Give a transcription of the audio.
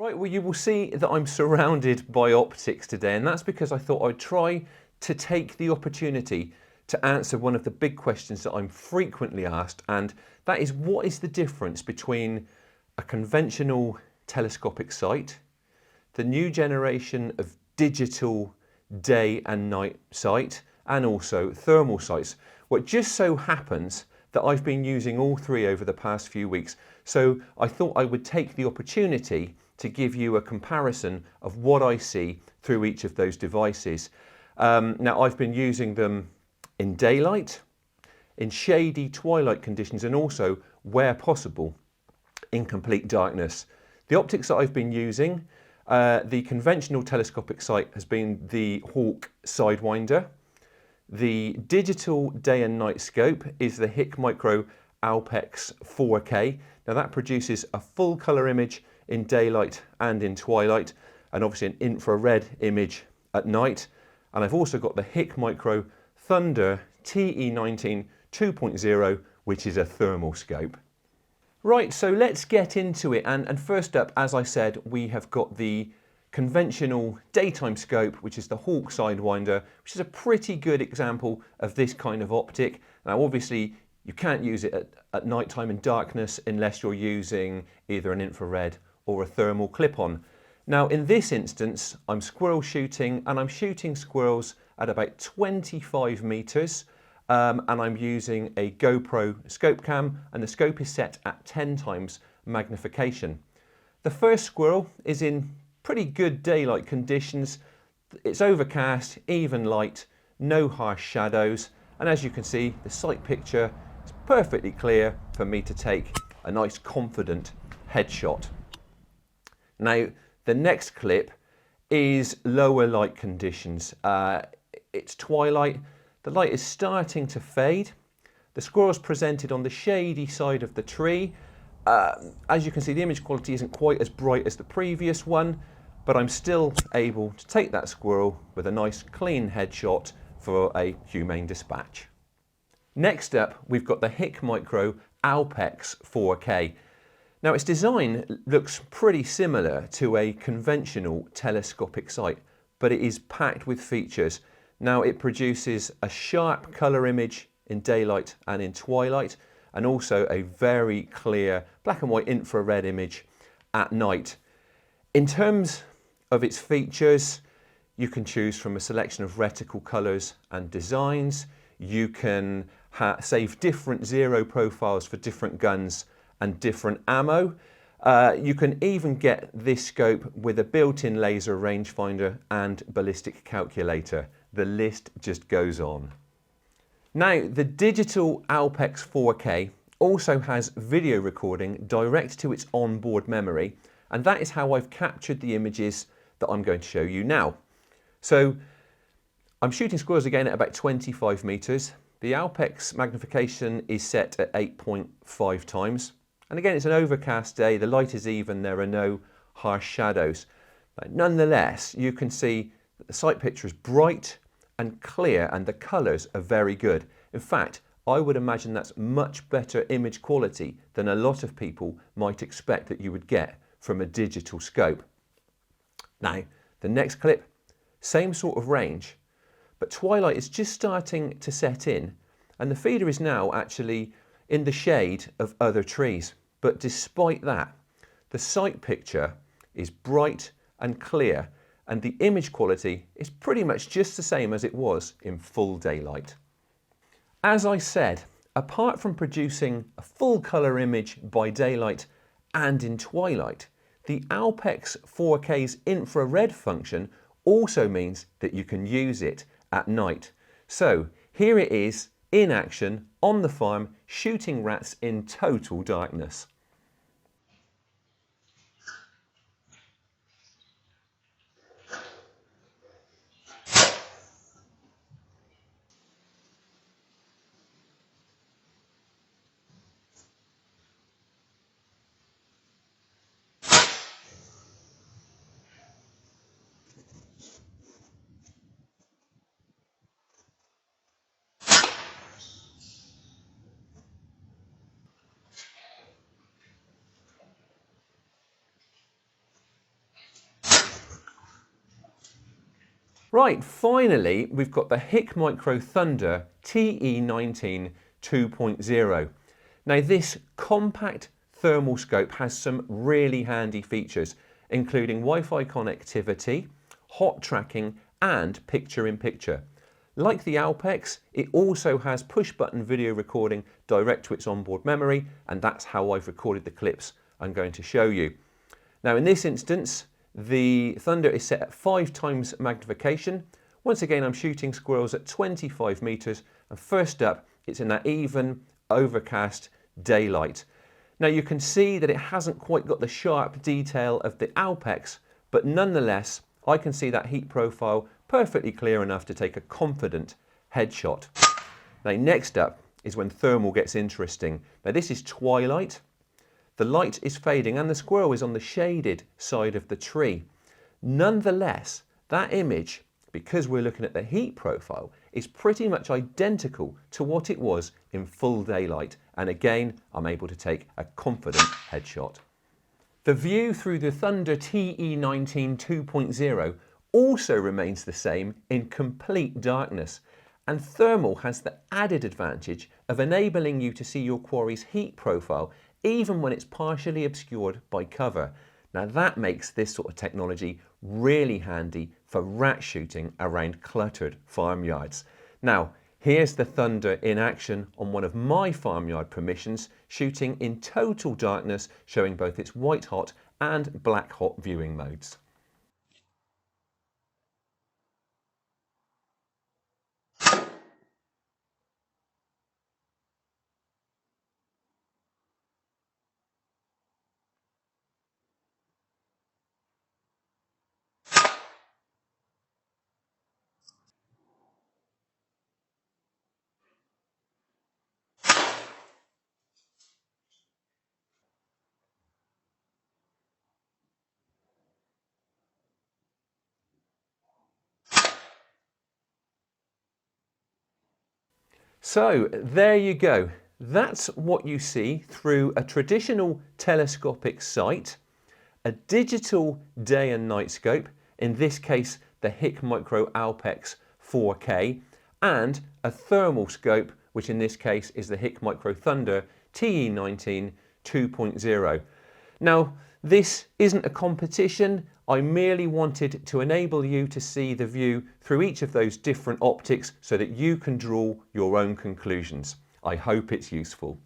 Right, well you will see that I'm surrounded by optics today, and that's because I thought I'd try to take the opportunity to answer one of the big questions that I'm frequently asked, and that is, what is the difference between a conventional telescopic sight, the new generation of digital day and night sight, and also thermal sights? Well, it just so happens that I've been using all three over the past few weeks, so I thought I would take the opportunity to give you a comparison of what I see through each of those devices. Now, I've been using them in daylight, in shady twilight conditions, and also, where possible, in complete darkness. The optics that I've been using, the conventional telescopic sight has been the Hawke Sidewinder. The digital day and night scope is the Hikmicro Alpex 4K. Now that produces a full colour image in daylight and in twilight, and obviously an infrared image at night. And I've also got the Hikmicro Thunder TE19 2.0, which is a thermal scope. Right, so let's get into it. And first up, as I said, we have got the conventional daytime scope, which is the Hawke Sidewinder, which is a pretty good example of this kind of optic. Now, obviously, you can't use it at nighttime in darkness unless you're using either an infrared or a thermal clip-on. Now, in this instance, I'm squirrel shooting, and I'm shooting squirrels at about 25 meters. And I'm using a GoPro scope cam, and the scope is set at 10 times magnification. The first squirrel is in pretty good daylight conditions. It's overcast, even light, no harsh shadows, and as you can see, the sight picture is perfectly clear for me to take a nice confident headshot. Now, the next clip is lower light conditions. It's twilight. The light is starting to fade. The squirrel's presented on the shady side of the tree. As you can see, the image quality isn't quite as bright as the previous one, but I'm still able to take that squirrel with a nice clean headshot for a humane dispatch. Next up, we've got the Hikmicro Alpex 4K. Now, its design looks pretty similar to a conventional telescopic sight, but it is packed with features. Now, it produces a sharp colour image in daylight and in twilight, and also a very clear black and white infrared image at night. In terms of its features, you can choose from a selection of reticle colours and designs. You can save different zero profiles for different guns and different ammo. You can even get this scope with a built-in laser rangefinder and ballistic calculator. The list just goes on. Now, the digital Alpex 4K also has video recording direct to its onboard memory, and that is how I've captured the images that I'm going to show you now. So I'm shooting squirrels again at about 25 meters. The Alpex magnification is set at 8.5 times. And again, it's an overcast day, the light is even, there are no harsh shadows. But nonetheless, you can see that the sight picture is bright and clear, and the colours are very good. In fact, I would imagine that's much better image quality than a lot of people might expect that you would get from a digital scope. Now, the next clip, same sort of range, but twilight is just starting to set in, and the feeder is now actually in the shade of other trees. But despite that, the sight picture is bright and clear, and the image quality is pretty much just the same as it was in full daylight. As I said, apart from producing a full colour image by daylight and in twilight, the Alpex 4K's infrared function also means that you can use it at night. So here it is in action on the farm, shooting rats in total darkness. Right, finally, we've got the Hikmicro Thunder TE19 2.0. Now this compact thermal scope has some really handy features, including Wi-Fi connectivity, hot tracking and picture-in-picture. Like the Alpex, it also has push-button video recording direct to its onboard memory, and that's how I've recorded the clips I'm going to show you. Now in this instance, the Thunder is set at 5 times magnification. Once again, I'm shooting squirrels at 25 meters, and first up, it's in that even, overcast daylight. Now you can see that it hasn't quite got the sharp detail of the Alpex, but nonetheless, I can see that heat profile perfectly clear enough to take a confident headshot. Now next up is when thermal gets interesting. Now this is twilight. The light is fading and the squirrel is on the shaded side of the tree. Nonetheless, that image, because we're looking at the heat profile, is pretty much identical to what it was in full daylight. And again, I'm able to take a confident headshot. The view through the Thunder TE19 2.0 also remains the same in complete darkness. And thermal has the added advantage of enabling you to see your quarry's heat profile even when it's partially obscured by cover. Now that makes this sort of technology really handy for rat shooting around cluttered farmyards. Now, here's the Thunder in action on one of my farmyard permissions, shooting in total darkness, showing both its white hot and black hot viewing modes. So there you go. That's what you see through a traditional telescopic sight, a digital day and night scope, in this case the Hikmicro Alpex 4K, and a thermal scope, which in this case is the Hikmicro Thunder TE19 2.0. Now, this isn't a competition. I merely wanted to enable you to see the view through each of those different optics so that you can draw your own conclusions. I hope it's useful.